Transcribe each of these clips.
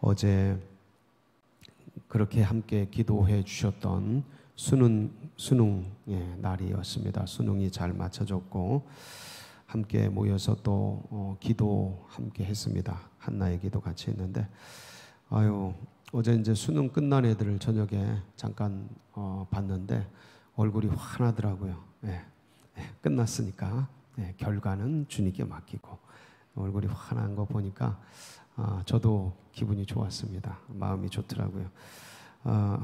어제 그렇게 함께 기도해 주셨던 수능의 날이었습니다. 수능이 잘 맞춰졌고 함께 모여서 또 기도 함께 했습니다. 한나의 기도 같이 했는데 어제 이제 수능 끝난 애들을 저녁에 잠깐 봤는데 얼굴이 환하더라고요. 끝났으니까 결과는 주님께 맡기고 얼굴이 환한 거 보니까 저도 기분이 좋았습니다. 마음이 좋더라고요.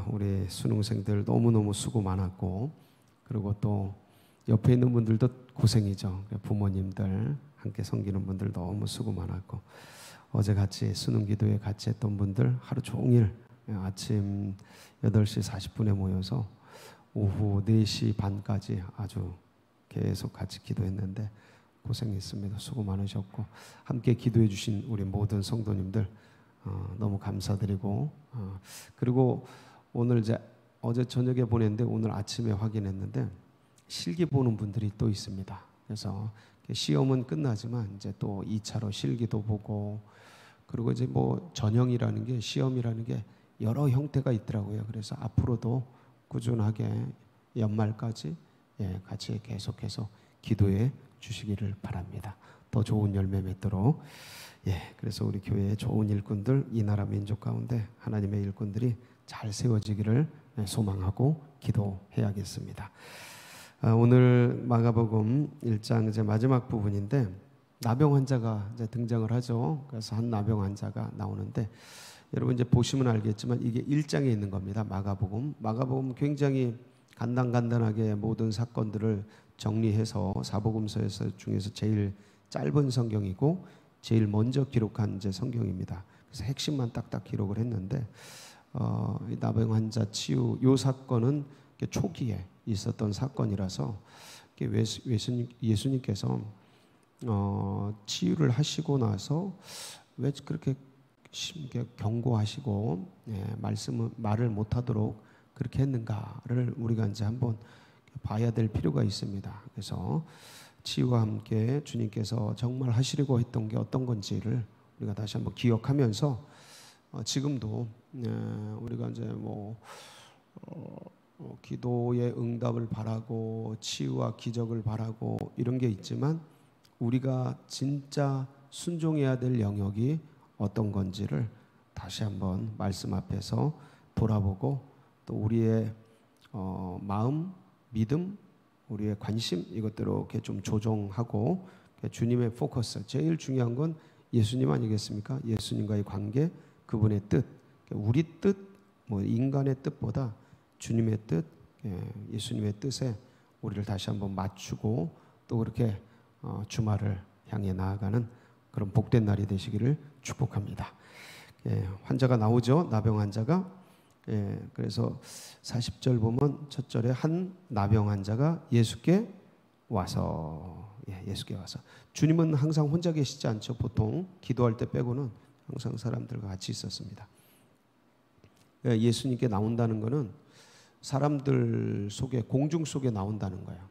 우리 수능생들 너무너무 수고 많았고, 그리고 또 옆에 있는 분들도 고생이죠. 부모님들 함께 섬기는 분들 너무 수고 많았고, 어제 같이 수능 기도회 같이 했던 분들 하루 종일 아침 8시 40분에 모여서 오후 4시 반까지 아주 계속 같이 기도했는데 고생했습니다. 수고 많으셨고, 함께 기도해 주신 우리 모든 성도님들 너무 감사드리고, 그리고 오늘 이제 어제 저녁에 보냈는데 오늘 아침에 확인했는데 실기 보는 분들이 또 있습니다. 그래서 시험은 끝나지만 이제 또 2차로 실기도 보고, 그리고 이제 뭐 전형이라는 게, 시험이라는 게 여러 형태가 있더라고요. 그래서 앞으로도 꾸준하게 연말까지 같이 계속해서 기도해 주시기를 바랍니다. 더 좋은 열매 맺도록. 그래서 우리 교회의 좋은 일꾼들, 이 나라 민족 가운데 하나님의 일꾼들이 잘 세워지기를 소망하고 기도해야겠습니다. 오늘 마가복음 1장 이제 마지막 부분인데 나병 환자가 이제 등장을 하죠. 그래서 한 나병 환자가 나오는데, 여러분 이제 보시면 알겠지만 이게 1장에 있는 겁니다. 마가복음 굉장히 간단하게 모든 사건들을 정리해서 사복음서에서 중에서 제일 짧은 성경이고 제일 먼저 기록한 이제 성경입니다. 그래서 핵심만 딱딱 기록을 했는데, 이 나병 환자 치유 이 사건은 초기에 있었던 사건이라서 예수님께서 치유를 하시고 나서 왜 그렇게 경고하시고 말을 못하도록 그렇게 했는가를 우리가 이제 한번 봐야 될 필요가 있습니다. 그래서 치유와 함께 주님께서 정말 하시려고 했던 게 어떤 건지를 우리가 다시 한번 기억하면서 지금도 우리가 이제 기도의 응답을 바라고 치유와 기적을 바라고 이런 게 있지만, 우리가 진짜 순종해야 될 영역이 어떤 건지를 다시 한번 말씀 앞에서 돌아보고, 또 우리의 마음, 믿음, 우리의 관심, 이것들을 이렇게 좀 조정하고 주님의 포커스, 제일 중요한 건 예수님 아니겠습니까? 예수님과의 관계, 그분의 뜻, 우리 뜻, 인간의 뜻보다 주님의 뜻, 예수님의 뜻에 우리를 다시 한번 맞추고 또 그렇게 주말을 향해 나아가는 그런 복된 날이 되시기를 축복합니다. 환자가 나오죠. 나병 환자가. 그래서 40절 보면 첫 절에 한 나병 환자가 예수께 와서, 예수께 와서. 주님은 항상 혼자 계시지 않죠. 보통 기도할 때 빼고는 항상 사람들과 같이 있었습니다. 예수님께 나온다는 것은 사람들 속에, 공중 속에 나온다는 거예요.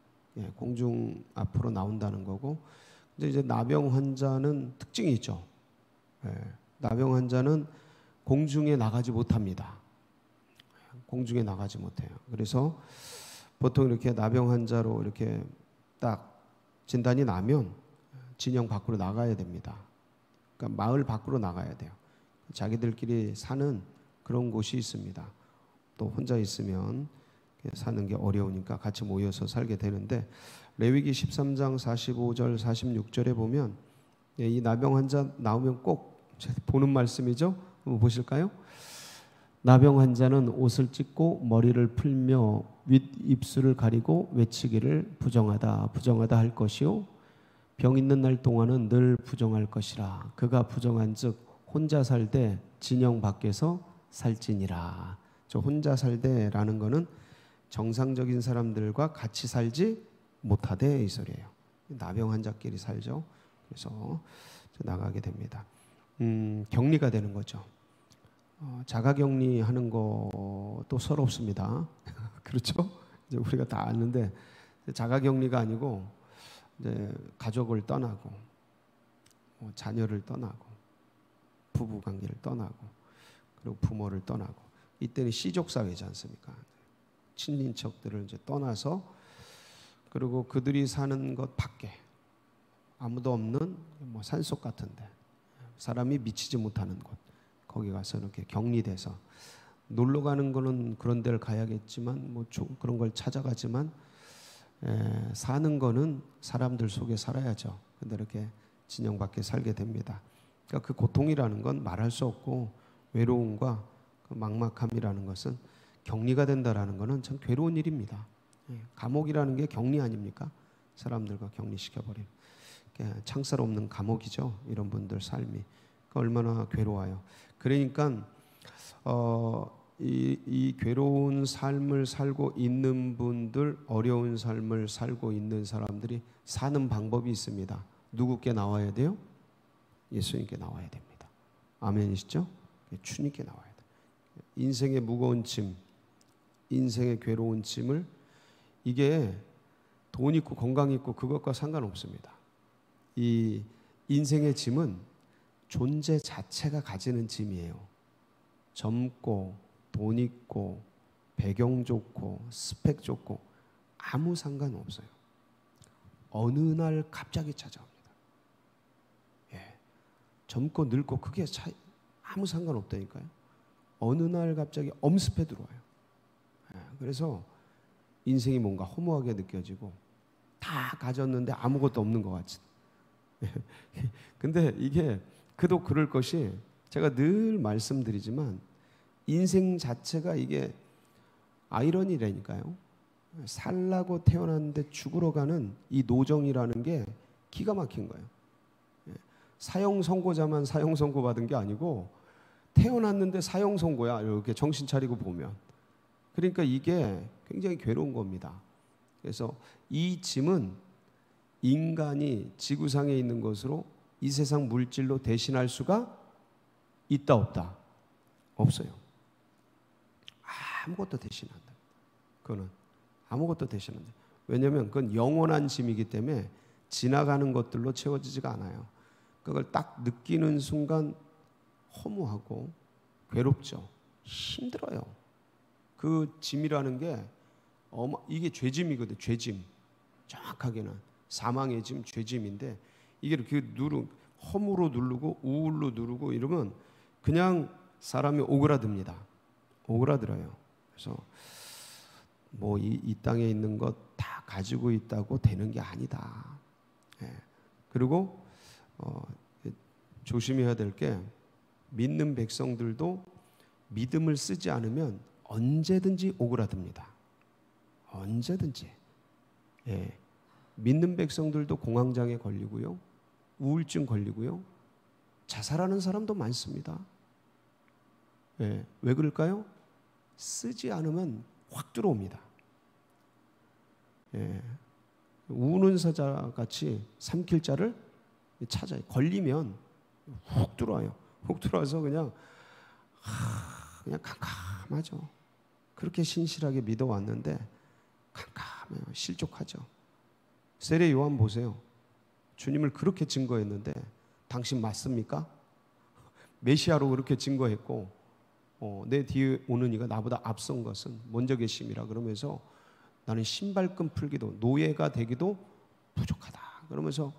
공중 앞으로 나온다는 거고, 근데 이제 나병 환자는 특징이 있죠. 나병 환자는 공중에 나가지 못합니다. 공중에 나가지 못해요. 그래서 보통 이렇게 나병 환자로 이렇게 딱 진단이 나면 진영 밖으로 나가야 됩니다. 그러니까 마을 밖으로 나가야 돼요. 자기들끼리 사는 그런 곳이 있습니다. 또 혼자 있으면 사는 게 어려우니까 같이 모여서 살게 되는데, 레위기 13장 45절 46절에 보면 이 나병 환자 나오면 꼭 보는 말씀이죠. 한번 보실까요? 나병 환자는 옷을 찢고 머리를 풀며 윗입술을 가리고 외치기를 부정하다 부정하다 할 것이요, 병 있는 날 동안은 늘 부정할 것이라. 그가 부정한즉 혼자 살되 진영 밖에서 살지니라. 저 혼자 살되라는 거는 정상적인 사람들과 같이 살지 못하되 이 소리예요. 나병 환자끼리 살죠. 그래서 나가게 됩니다. 격리가 되는 거죠. 자가격리하는 것도 서럽습니다. 그렇죠? 이제 우리가 다 아는데, 자가격리가 아니고 이제 가족을 떠나고 자녀를 떠나고 부부관계를 떠나고 그리고 부모를 떠나고, 이때는 시족 사회지 않습니까? 친인척들을 이제 떠나서, 그리고 그들이 사는 것 밖에 아무도 없는 뭐 산속 같은데, 사람이 미치지 못하는 곳, 거기 가서 이렇게 격리돼서, 놀러 가는 거는 그런 데를 가야겠지만 뭐 그런 걸 찾아가지만 사는 거는 사람들 속에 살아야죠. 근데 이렇게 진영 밖에 살게 됩니다. 그러니까 그 고통이라는 건 말할 수 없고, 외로움과 그 막막함이라는 것은, 격리가 된다라는 것은 참 괴로운 일입니다. 감옥이라는 게 격리 아닙니까? 사람들과 격리시켜버린 창살 없는 감옥이죠. 이런 분들 삶이 얼마나 괴로워요. 그러니까 이 괴로운 삶을 살고 있는 분들, 어려운 삶을 살고 있는 사람들이 사는 방법이 있습니다. 누구께 나와야 돼요? 예수님께 나와야 됩니다. 아멘이시죠? 주님께 나와야 돼요. 인생의 무거운 짐, 인생의 괴로운 짐을, 이게 돈 있고 건강 있고 그것과 상관없습니다. 이 인생의 짐은 존재 자체가 가지는 짐이에요. 젊고 돈 있고 배경 좋고 스펙 좋고 아무 상관없어요. 어느 날 갑자기 찾아옵니다. 젊고 늙고 그게 아무 상관없다니까요. 어느 날 갑자기 엄습해 들어와요. 그래서 인생이 뭔가 허무하게 느껴지고, 다 가졌는데 아무것도 없는 것 같이. 근데 이게 그도 그럴 것이, 제가 늘 말씀드리지만 인생 자체가 이게 아이러니라니까요. 살라고 태어났는데 죽으러 가는 이 노정이라는 게 기가 막힌 거예요. 사형 선고자만 사형 선고 받은 게 아니고 태어났는데 사형 선고야, 이렇게 정신 차리고 보면. 그러니까 이게 굉장히 괴로운 겁니다. 그래서 이 짐은 인간이 지구상에 있는 것으로 이 세상 물질로 대신할 수가 있다 없다? 없어요. 아무것도 대신 안 됩니다. 그거는 아무것도 대신 안 돼요. 왜냐하면 그건 영원한 짐이기 때문에 지나가는 것들로 채워지지가 않아요. 그걸 딱 느끼는 순간 허무하고 괴롭죠. 힘들어요. 그 짐이라는 게 이게 죄짐이거든요. 죄짐. 정확하게는 사망의 짐, 죄짐인데, 이게 이렇게 허무로 누르고 우울로 누르고 이러면 그냥 사람이 오그라듭니다. 오그라들어요. 그래서 뭐 이 땅에 있는 것 다 가지고 있다고 되는 게 아니다. 그리고 조심해야 될 게, 믿는 백성들도 믿음을 쓰지 않으면 언제든지 오그라듭니다. 언제든지. 믿는 백성들도 공황장애 걸리고요, 우울증 걸리고요, 자살하는 사람도 많습니다. 왜 그럴까요? 쓰지 않으면 확 들어옵니다. 우는 사자 같이 삼킬 자를 찾아요. 걸리면 훅 들어와요. 훅 들어와서 그냥 캄캄하죠. 그렇게 신실하게 믿어왔는데 캄캄해요. 실족하죠. 세례 요한 보세요. 주님을 그렇게 증거했는데 당신 맞습니까? 메시아로 그렇게 증거했고, 내 뒤에 오는 이가 나보다 앞선 것은 먼저 계심이라 그러면서 나는 신발끈 풀기도, 노예가 되기도 부족하다 그러면서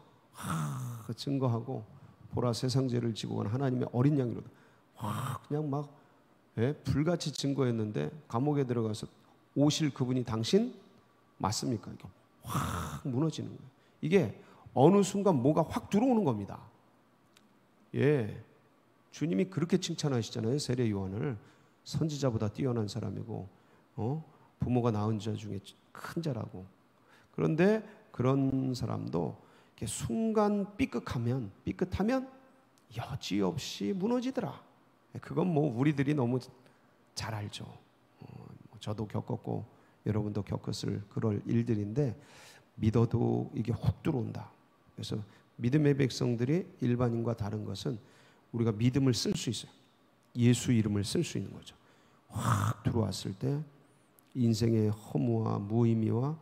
증거하고, 보라 세상 죄를 지고 간 하나님의 어린 양이로다 그냥 막 불같이 증거했는데, 감옥에 들어가서 오실 그분이 당신 맞습니까? 이게 확 무너지는 거예요. 이게 어느 순간 뭐가 확 들어오는 겁니다. 주님이 그렇게 칭찬하시잖아요. 세례 요한을 선지자보다 뛰어난 사람이고, 부모가 낳은 자 중에 큰 자라고. 그런데 그런 사람도 이렇게 순간 삐끗하면 여지없이 무너지더라. 그건 뭐 우리들이 너무 잘 알죠. 저도 겪었고 여러분도 겪었을 그럴 일들인데, 믿어도 이게 훅 들어온다. 그래서 믿음의 백성들이 일반인과 다른 것은 우리가 믿음을 쓸 수 있어요. 예수 이름을 쓸 수 있는 거죠. 확 들어왔을 때, 인생의 허무와 무의미와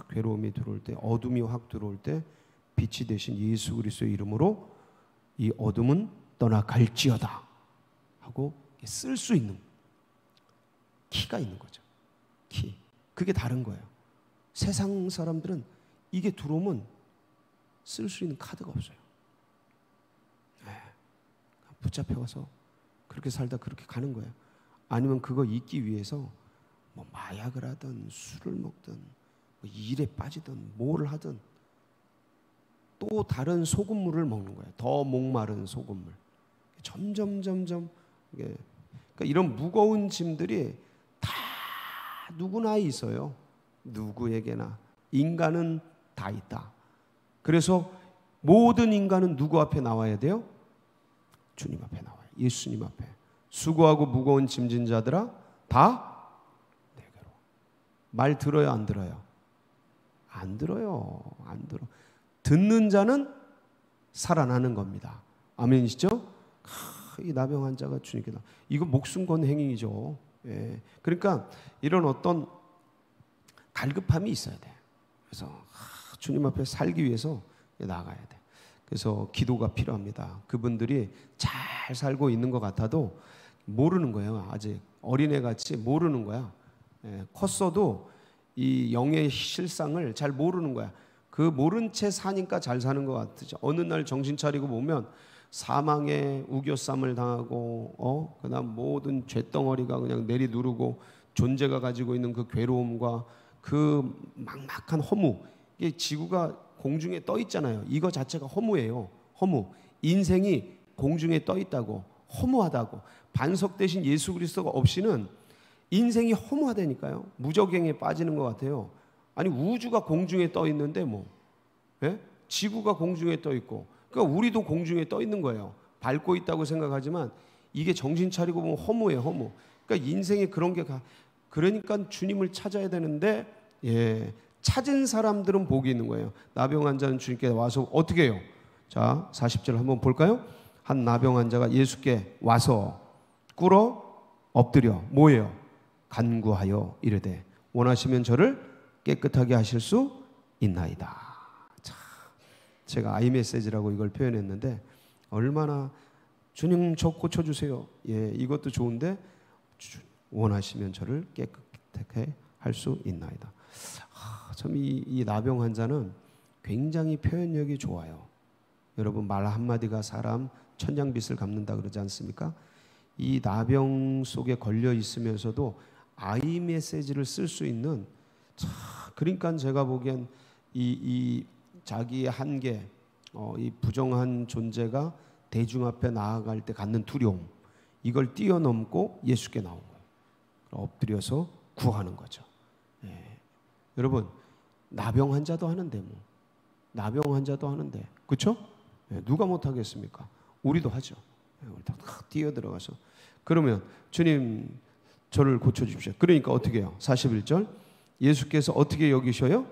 괴로움이 들어올 때, 어둠이 확 들어올 때, 빛이 되신 예수 그리스도의 이름으로 이 어둠은 떠나갈지어다 하고 쓸 수 있는 키가 있는 거죠. 키. 그게 다른 거예요. 세상 사람들은 이게 들어오면 쓸 수 있는 카드가 없어요. 붙잡혀가서 그렇게 살다 그렇게 가는 거예요. 아니면 그거 잊기 위해서 뭐 마약을 하든 술을 먹든 뭐 일에 빠지든 뭘 하든 또 다른 소금물을 먹는 거예요. 더 목마른 소금물. 점점 그러니까 이런 무거운 짐들이 다 누구나 있어요. 누구에게나. 인간은 다 있다. 그래서 모든 인간은 누구 앞에 나와야 돼요? 주님 앞에 나와요. 예수님 앞에. 수고하고 무거운 짐진 자들아 다 내게로. 말 들어요, 안 들어요? 안 들어요. 안 들어. 듣는 자는 살아나는 겁니다. 아멘이시죠? 이 나병 환자가 주님께 나. 이거 목숨 건 행위죠. 예. 그러니까 이런 어떤 갈급함이 있어야 돼. 그래서 주님 앞에 살기 위해서 나가야 돼. 그래서 기도가 필요합니다. 그분들이 잘 살고 있는 것 같아도 모르는 거예요. 아직 어린애같이 모르는 거야. 예. 컸어도 이 영의 실상을 잘 모르는 거야. 그 모른 채 사니까 잘 사는 것 같죠. 어느 날 정신 차리고 보면 사망의 우겨쌈을 당하고 그다음 모든 죄덩어리가 그냥 내리누르고 존재가 가지고 있는 그 괴로움과 그 막막한 허무. 이게 지구가 공중에 떠 있잖아요. 이거 자체가 허무예요. 허무. 인생이 공중에 떠 있다고. 허무하다고. 반석 대신 예수 그리스도가 없이는 인생이 허무하다니까요. 무적행에 빠지는 것 같아요. 아니 우주가 공중에 떠 있는데 뭐 지구가 공중에 떠 있고 그러니까 우리도 공중에 떠 있는 거예요. 밟고 있다고 생각하지만 이게 정신 차리고 보면 허무예요. 허무. 그러니까 인생에 그런 게 그러니까 주님을 찾아야 되는데 찾은 사람들은 복이 있는 거예요. 나병 환자는 주님께 와서 어떻게 해요? 자 40절 한번 볼까요? 한 나병 환자가 예수께 와서 꿇어 엎드려 뭐예요? 간구하여 이르되 원하시면 저를 깨끗하게 하실 수 있나이다. 자, 제가 아이메시지라고 이걸 표현했는데 얼마나 주님 저 고쳐주세요. 이것도 좋은데 원하시면 저를 깨끗하게 할 수 있나이다. 참 이 나병 환자는 굉장히 표현력이 좋아요. 여러분 말 한마디가 사람 천냥빚을 갚는다 그러지 않습니까? 이 나병 속에 걸려 있으면서도 아이메시지를 쓸 수 있는 그러니까 제가 보기엔 이 자기의 한계, 이 부정한 존재가 대중 앞에 나아갈 때 갖는 두려움, 이걸 뛰어넘고 예수께 나온 거예요. 엎드려서 구하는 거죠. 여러분 나병 환자도 하는데 뭐 나병 환자도 하는데 그렇죠? 누가 못 하겠습니까? 우리도 하죠. 우리 다 뛰어들어가서 그러면 주님 저를 고쳐주십시오. 그러니까 어떻게 해요? 41절 예수께서 어떻게 여기셔요?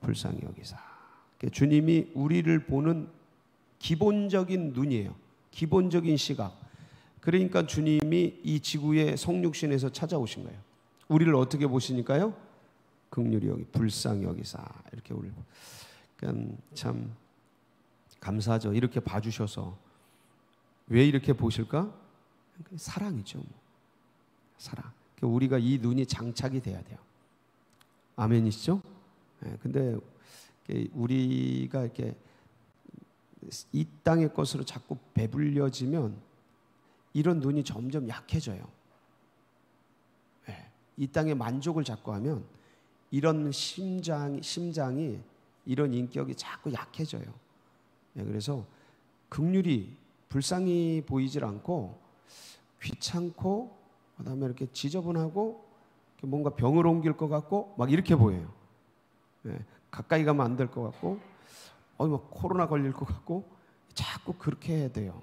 불쌍히 여기사. 주님이 우리를 보는 기본적인 눈이에요. 기본적인 시각. 그러니까 주님이 이 지구의 성육신에서 찾아오신 거예요. 우리를 어떻게 보시니까요? 긍휼히 여기 불쌍히 여기사. 이렇게 우리 그러니까 참 감사하죠. 이렇게 봐주셔서. 왜 이렇게 보실까? 사랑이죠. 사랑. 우리가 이 눈이 장착이 돼야 돼요. 아멘이시죠? 근데 우리가 이렇게 이 땅의 것으로 자꾸 배불려지면 이런 눈이 점점 약해져요. 이 땅의 만족을 자꾸 하면 이런 심장이 이런 인격이 자꾸 약해져요. 그래서 긍휼이 불쌍히 보이질 않고 귀찮고 그다음에 이렇게 지저분하고 뭔가 병을 옮길 것 같고 막 이렇게 보여요. 가까이 가면 안 될 것 같고 뭐 코로나 걸릴 것 같고 자꾸 그렇게 해야 돼요.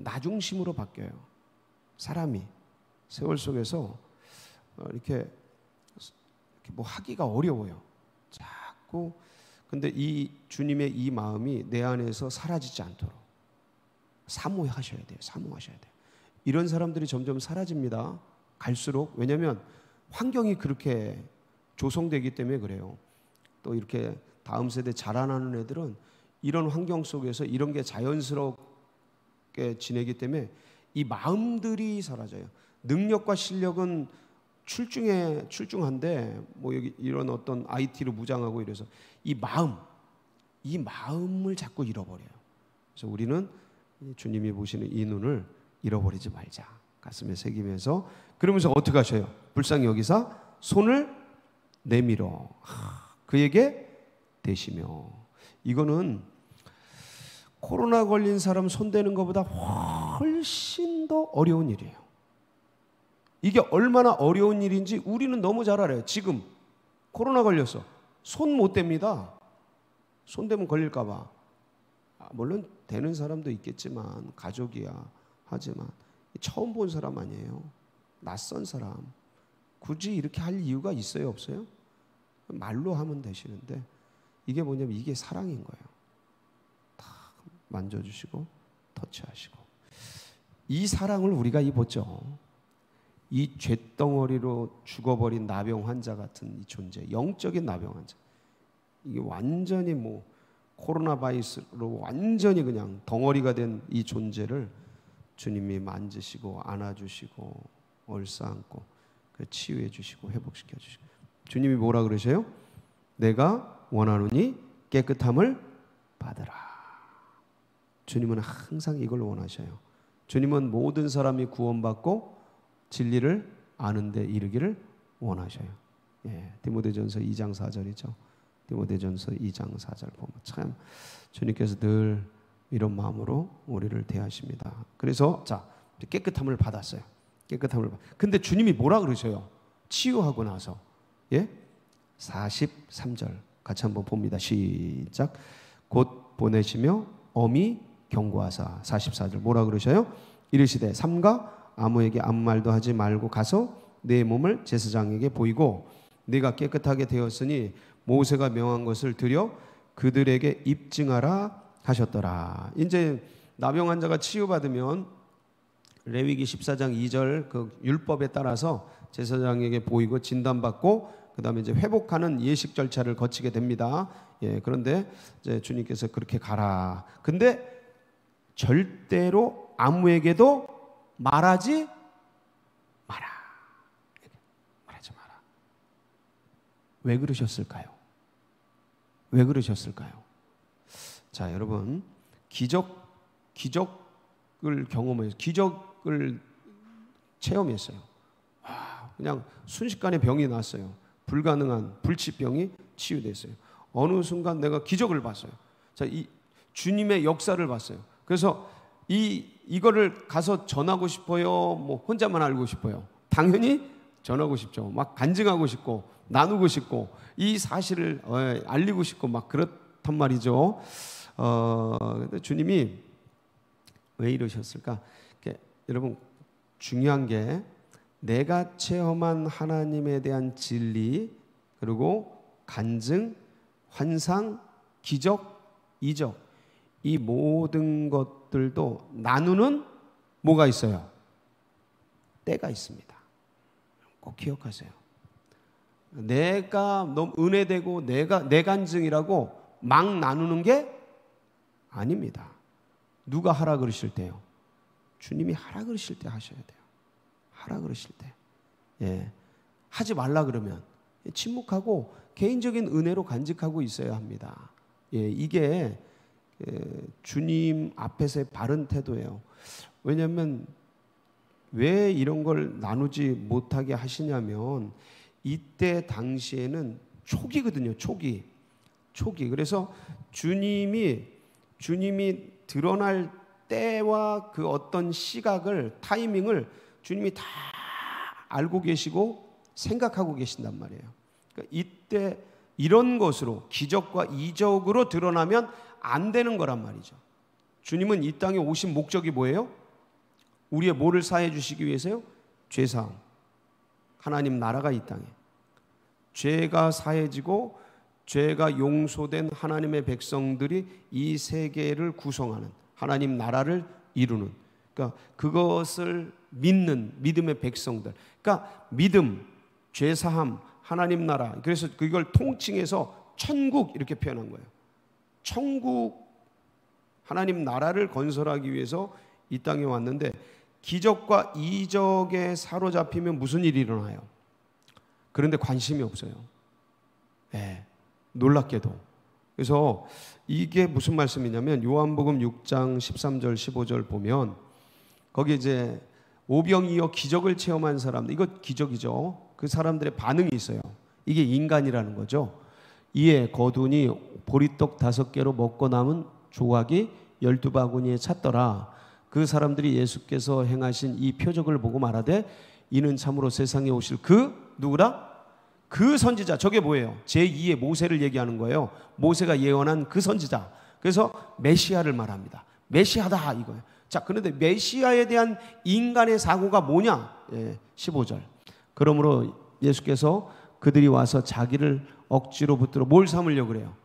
나 중심으로 바뀌어요. 사람이 세월 속에서 이렇게 뭐 하기가 어려워요. 자꾸 근데 이 주님의 이 마음이 내 안에서 사라지지 않도록 사모하셔야 돼요. 사모하셔야 돼요. 이런 사람들이 점점 사라집니다. 갈수록. 왜냐하면 환경이 그렇게 조성되기 때문에 그래요. 또 이렇게 다음 세대 자라나는 애들은 이런 환경 속에서 이런 게 자연스럽게 지내기 때문에 이 마음들이 사라져요. 능력과 실력은 출중한데 뭐 여기 이런 어떤 IT로 무장하고 이래서 이 마음을 자꾸 잃어버려요. 그래서 우리는 주님이 보시는 이 눈을 잃어버리지 말자. 가슴에 새기면서 그러면서 어떻게 하셔요? 불쌍히 여기사 손을 내밀어 그에게 대시며. 이거는 코로나 걸린 사람 손대는 것보다 훨씬 더 어려운 일이에요. 이게 얼마나 어려운 일인지 우리는 너무 잘 알아요. 지금 코로나 걸렸어. 손 못 댑니다. 손 대면 걸릴까 봐. 물론 되는 사람도 있겠지만 가족이야 하지만 처음 본 사람 아니에요. 낯선 사람. 굳이 이렇게 할 이유가 있어요, 없어요? 말로 하면 되시는데 이게 뭐냐면 이게 사랑인 거예요. 다 만져주시고 터치하시고. 이 사랑을 우리가 입었죠. 이 쇳덩어리로 죽어버린 나병 환자 같은 이 존재, 영적인 나병 환자. 이게 완전히 뭐 코로나 바이러스로 완전히 그냥 덩어리가 된 이 존재를 주님이 만지시고 안아주시고 얼싸안고 치유해 주시고 회복시켜 주시고. 주님이 뭐라 그러세요? 내가 원하노니 깨끗함을 받으라. 주님은 항상 이걸 원하셔요. 주님은 모든 사람이 구원받고 진리를 아는 데 이르기를 원하셔요. 디모데전서 2장 4절이죠. 디모데전서 2장 4절 보면 참 주님께서 늘 이런 마음으로 우리를 대하십니다. 그래서 자, 깨끗함을 받았어요. 깨끗함을 근데 주님이 뭐라 그러셔요? 치유하고 나서 43절 같이 한번 봅니다. 시작. 곧 보내시며 엄히 경고하사. 44절 뭐라 그러셔요? 이르시되 삼가 아무에게 아무 말도 하지 말고 가서 내 몸을 제사장에게 보이고 네가 깨끗하게 되었으니 모세가 명한 것을 드려 그들에게 입증하라 하셨더라. 이제 나병 환자가 치유받으면 레위기 14장 2절 그 율법에 따라서 제사장에게 보이고 진단받고 그다음에 이제 회복하는 예식 절차를 거치게 됩니다. 그런데 이제 주님께서 그렇게 가라. 근데 절대로 아무에게도 말하지 마라. 말하지 마라. 왜 그러셨을까요? 왜 그러셨을까요? 자, 여러분, 기적을 경험해서 기적을 체험했어요. 그냥 순식간에 병이 났어요. 불가능한 불치병이 치유됐어요. 어느 순간 내가 기적을 봤어요. 자, 이 주님의 역사를 봤어요. 그래서 이거를 가서 전하고 싶어요? 뭐 혼자만 알고 싶어요? 당연히 전하고 싶죠. 막 간증하고 싶고 나누고 싶고 이 사실을 알리고 싶고 막 그렇단 말이죠. 근데 주님이 왜 이러셨을까? 여러분 중요한 게 내가 체험한 하나님에 대한 진리 그리고 간증, 환상, 기적, 이적 이 모든 것들도 나누는 뭐가 있어요? 때가 있습니다. 꼭 기억하세요. 내가 너무 은혜되고 내 간증이라고 막 나누는 게 아닙니다. 누가 하라 그러실 때요? 주님이 하라 그러실 때 하셔야 돼요. 하라 그러실 때. 하지 말라 그러면 침묵하고 개인적인 은혜로 간직하고 있어야 합니다. 이게 주님 앞에서의 바른 태도예요. 왜냐하면 왜 이런 걸 나누지 못하게 하시냐면 이때 당시에는 초기거든요. 초기. 그래서 주님이 드러날 때와 그 어떤 시각을 타이밍을 주님이 다 알고 계시고 생각하고 계신단 말이에요. 그러니까 이때 이런 것으로 기적과 이적으로 드러나면 안 되는 거란 말이죠. 주님은 이 땅에 오신 목적이 뭐예요? 우리의 뭐를 사해 주시기 위해서요? 죄사함. 하나님 나라가 이 땅에 죄가 사해지고 죄가 용서된 하나님의 백성들이 이 세계를 구성하는 하나님 나라를 이루는, 그러니까 그것을 믿는 믿음의 백성들. 그러니까 믿음, 죄사함, 하나님 나라. 그래서 그걸 통칭해서 천국 이렇게 표현한 거예요. 천국, 하나님 나라를 건설하기 위해서 이 땅에 왔는데 기적과 이적에 사로잡히면 무슨 일이 일어나요? 그런데 관심이 없어요. 네, 놀랍게도. 그래서 이게 무슨 말씀이냐면 요한복음 6장 13절 15절 보면 거기 이제 오병이어 기적을 체험한 사람들, 이거 기적이죠. 그 사람들의 반응이 있어요. 이게 인간이라는 거죠. 이에 거두니 보리떡 5개로 먹고 남은 조각이 12바구니에 찼더라. 그 사람들이 예수께서 행하신 이 표적을 보고 말하되 이는 참으로 세상에 오실 그 누구라? 그 선지자. 저게 뭐예요? 제2의 모세를 얘기하는 거예요. 모세가 예언한 그 선지자. 그래서 메시아를 말합니다. 메시아다 이거예요. 자, 그런데 메시아에 대한 인간의 사고가 뭐냐? 15절. 그러므로 예수께서 그들이 와서 자기를 억지로 붙들어 뭘 삼으려고 그래요?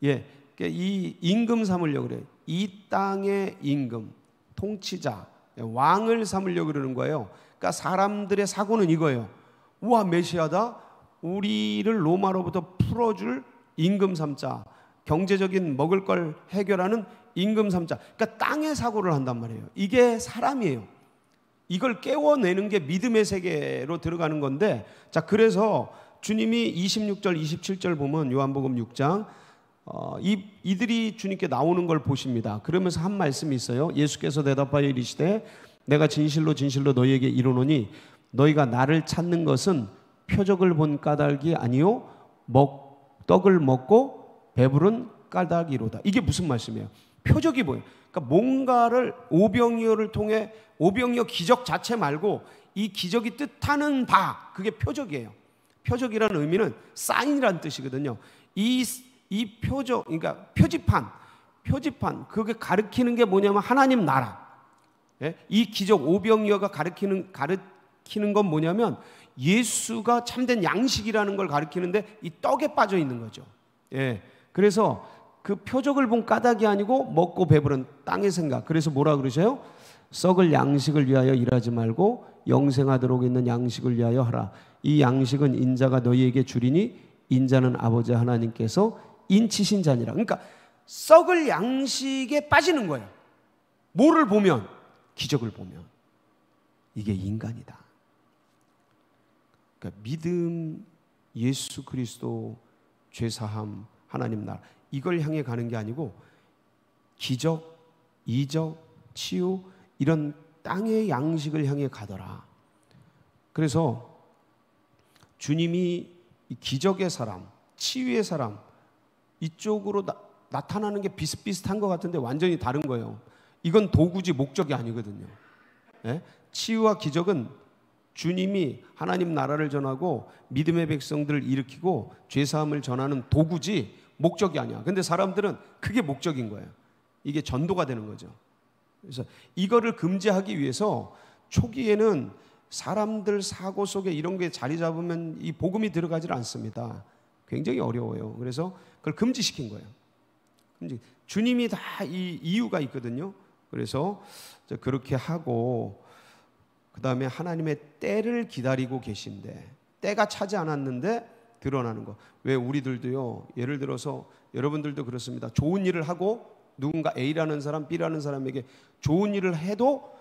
이 임금 삼으려고 그래요. 이 땅의 임금, 통치자, 왕을 삼으려고 그러는 거예요. 그러니까 사람들의 사고는 이거예요. 우와, 메시아다. 우리를 로마로부터 풀어줄 임금 삼자, 경제적인 먹을 걸 해결하는 임금 삼자. 그러니까 땅의 사고를 한단 말이에요. 이게 사람이에요. 이걸 깨워내는 게 믿음의 세계로 들어가는 건데, 자, 그래서 주님이 26절 27절 보면 요한복음 6장 이들이 주님께 나오는 걸 보십니다. 그러면서 한 말씀이 있어요. 예수께서 대답하여 이르시되 내가 진실로 진실로 너희에게 이르노니 너희가 나를 찾는 것은 표적을 본 까닭이 아니요 떡을 먹고 배부른 까닭이로다. 이게 무슨 말씀이에요? 표적이 뭐예요? 그러니까 뭔가를 오병이어를 통해, 오병이어 기적 자체 말고 이 기적이 뜻하는 바, 그게 표적이에요. 표적이라는 의미는 사인이라는 뜻이거든요. 이 표적, 그러니까 표지판, 그게 가리키는 게 뭐냐면 하나님 나라. 이 기적 오병이어가 가리키는 건 뭐냐면 예수가 참된 양식이라는 걸 가리키는데 이 떡에 빠져 있는 거죠. 그래서 그 표적을 본 까닭이 아니고 먹고 배부른 땅의 생각. 그래서 뭐라 그러셔요? 썩을 양식을 위하여 일하지 말고 영생하도록 있는 양식을 위하여 하라. 이 양식은 인자가 너희에게 주리니 인자는 아버지 하나님께서 인치신 자니라. 그러니까 썩을 양식에 빠지는 거예요. 뭐를 보면? 기적을 보면. 이게 인간이다. 그러니까 믿음, 예수 그리스도, 죄사함, 하나님 나라, 이걸 향해 가는 게 아니고 기적, 이적, 치유, 이런 땅의 양식을 향해 가더라. 그래서 주님이 기적의 사람, 치유의 사람, 이쪽으로 나타나는 게 비슷비슷한 것 같은데 완전히 다른 거예요. 이건 도구지 목적이 아니거든요. 치유와 기적은 주님이 하나님 나라를 전하고 믿음의 백성들을 일으키고 죄사함을 전하는 도구지 목적이 아니야. 근데 사람들은 그게 목적인 거예요. 이게 전도가 되는 거죠. 그래서 이거를 금지하기 위해서 초기에는 사람들 사고 속에 이런 게 자리 잡으면 이 복음이 들어가질 않습니다. 굉장히 어려워요. 그래서 그걸 금지시킨 거예요. 주님이 다 이 이유가 있거든요. 그래서 그렇게 하고 그 다음에 하나님의 때를 기다리고 계신데 때가 차지 않았는데 드러나는 거. 왜 우리들도요, 예를 들어서 여러분들도 그렇습니다. 좋은 일을 하고 누군가 A라는 사람, B라는 사람에게 좋은 일을 해도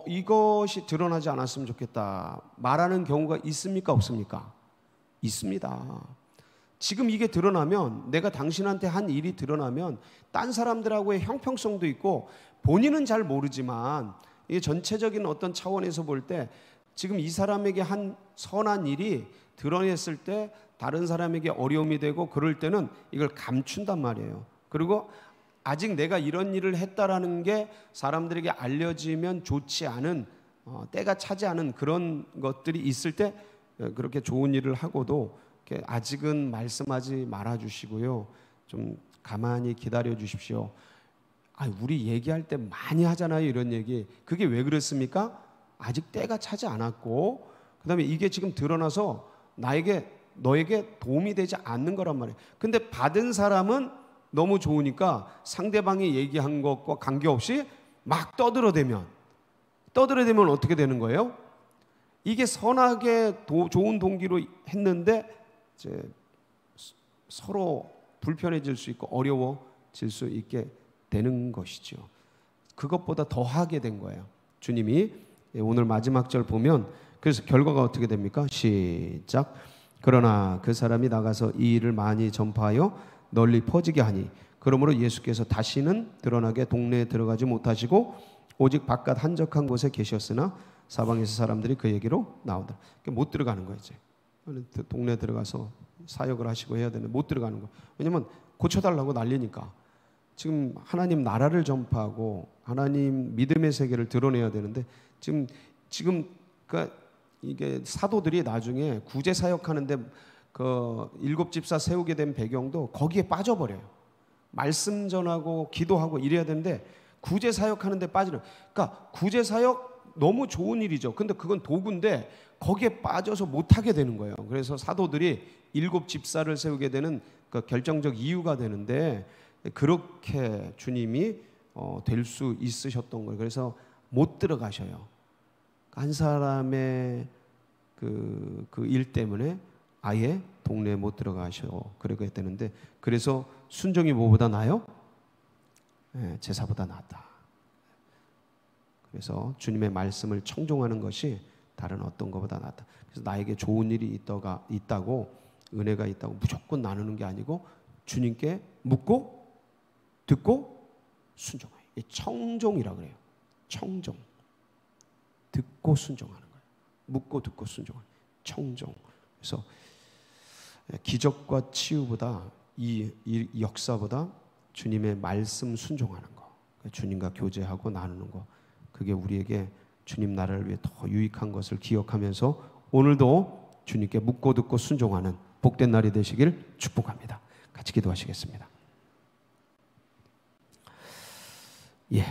이것이 드러나지 않았으면 좋겠다 말하는 경우가 있습니까? 없습니까? 있습니다. 지금 이게 드러나면, 내가 당신한테 한 일이 드러나면 딴 사람들하고의 형평성도 있고 본인은 잘 모르지만 이게 전체적인 어떤 차원에서 볼 때 지금 이 사람에게 한 선한 일이 드러냈을 때 다른 사람에게 어려움이 되고 그럴 때는 이걸 감춘단 말이에요. 그리고 아직 내가 이런 일을 했다라는 게 사람들에게 알려지면 좋지 않은, 때가 차지 않은 그런 것들이 있을 때 그렇게 좋은 일을 하고도 아직은 말씀하지 말아 주시고요. 좀 가만히 기다려 주십시오. 우리 얘기할 때 많이 하잖아요, 이런 얘기. 그게 왜 그렇습니까? 아직 때가 차지 않았고, 그 다음에 이게 지금 드러나서 너에게 도움이 되지 않는 거란 말이에요. 근데 받은 사람은 너무 좋으니까 상대방이 얘기한 것과 관계없이 막 떠들어대면 어떻게 되는 거예요? 이게 선하게 좋은 동기로 했는데 이제 서로 불편해질 수 있고 어려워질 수 있게 되는 것이죠. 그것보다 더 하게 된 거예요. 주님이 오늘 마지막 절 보면 그래서 결과가 어떻게 됩니까? 시작. 그러나 그 사람이 나가서 이 일을 많이 전파하여 널리 퍼지게 하니 그러므로 예수께서 다시는 드러나게 동네에 들어가지 못하시고 오직 바깥 한적한 곳에 계셨으나 사방에서 사람들이 그 얘기로 나오더라. 못 들어가는 거예요. 이제 동네에 들어가서 사역을 하시고 해야 되는데 못 들어가는 거예요. 왜냐면 고쳐달라고 난리니까. 지금 하나님 나라를 전파하고 하나님 믿음의 세계를 드러내야 되는데 지금 그러니까 이게 사도들이 나중에 구제 사역하는데 그 7집사 세우게 된 배경도 거기에 빠져버려요. 말씀 전하고 기도하고 이래야 되는데 구제 사역하는데 빠지는. 그러니까 구제 사역 너무 좋은 일이죠. 근데 그건 도구인데 거기에 빠져서 못하게 되는 거예요. 그래서 사도들이 7집사를 세우게 되는 그 결정적 이유가 되는데 그렇게 주님이 될 수 있으셨던 거예요. 그래서 못 들어가셔요. 한 사람의 그 일 때문에 아예 동네에 못 들어가셔. 그러게 되는데 그래서 순종이 뭐보다 나아요? 제사보다 낫다. 그래서 주님의 말씀을 청종하는 것이 다른 어떤 것보다 낫다. 그래서 나에게 좋은 일이 있다고 은혜가 있다고 무조건 나누는 게 아니고 주님께 묻고 듣고 순종해요. 청종이라고 그래요. 청종. 듣고 순종하는 거예요. 묻고 듣고 순종하는 거예요. 청종. 그래서 기적과 치유보다 이 역사보다 주님의 말씀 순종하는 거, 주님과 교제하고 나누는 거, 그게 우리에게 주님 나라를 위해 더 유익한 것을 기억하면서 오늘도 주님께 묻고 듣고 순종하는 복된 날이 되시길 축복합니다. 같이 기도하시겠습니다. 예,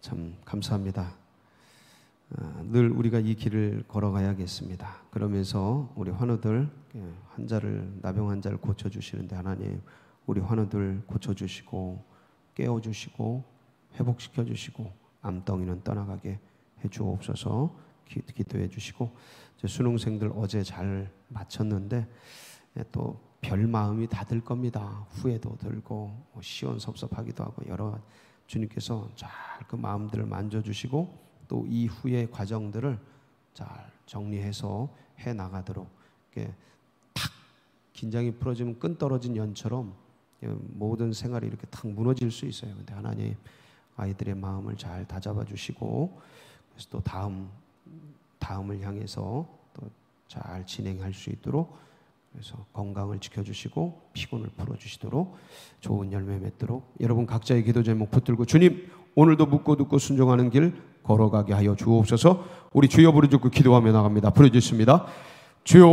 참 감사합니다. 늘 우리가 이 길을 걸어가야겠습니다. 그러면서 우리 환우들 나병 환자를 고쳐주시는데 하나님 우리 환우들 고쳐주시고 깨워주시고 회복시켜주시고 암덩이는 떠나가게 해주옵소서. 기도해 주시고 수능생들 어제 잘 마쳤는데 또 별 마음이 다 들 겁니다. 후회도 들고 시원섭섭하기도 하고 여러 주님께서 잘 그 마음들을 만져주시고 또 이후의 과정들을 잘 정리해서 해 나가도록 탁 긴장이 풀어지면 끈 떨어진 연처럼 모든 생활이 이렇게 탁 무너질 수 있어요. 근데 하나님 아이들의 마음을 잘 다잡아 주시고 그래서 또 다음을 향해서 또 잘 진행할 수 있도록 그래서 건강을 지켜주시고 피곤을 풀어주시도록 좋은 열매 맺도록 여러분 각자의 기도 제목 붙들고 주님 오늘도 묻고 듣고 순종하는 길 걸어가게 하여 주옵소서. 우리 주여 부르짖고 기도하며 나갑니다. 부르짖습니다. 주여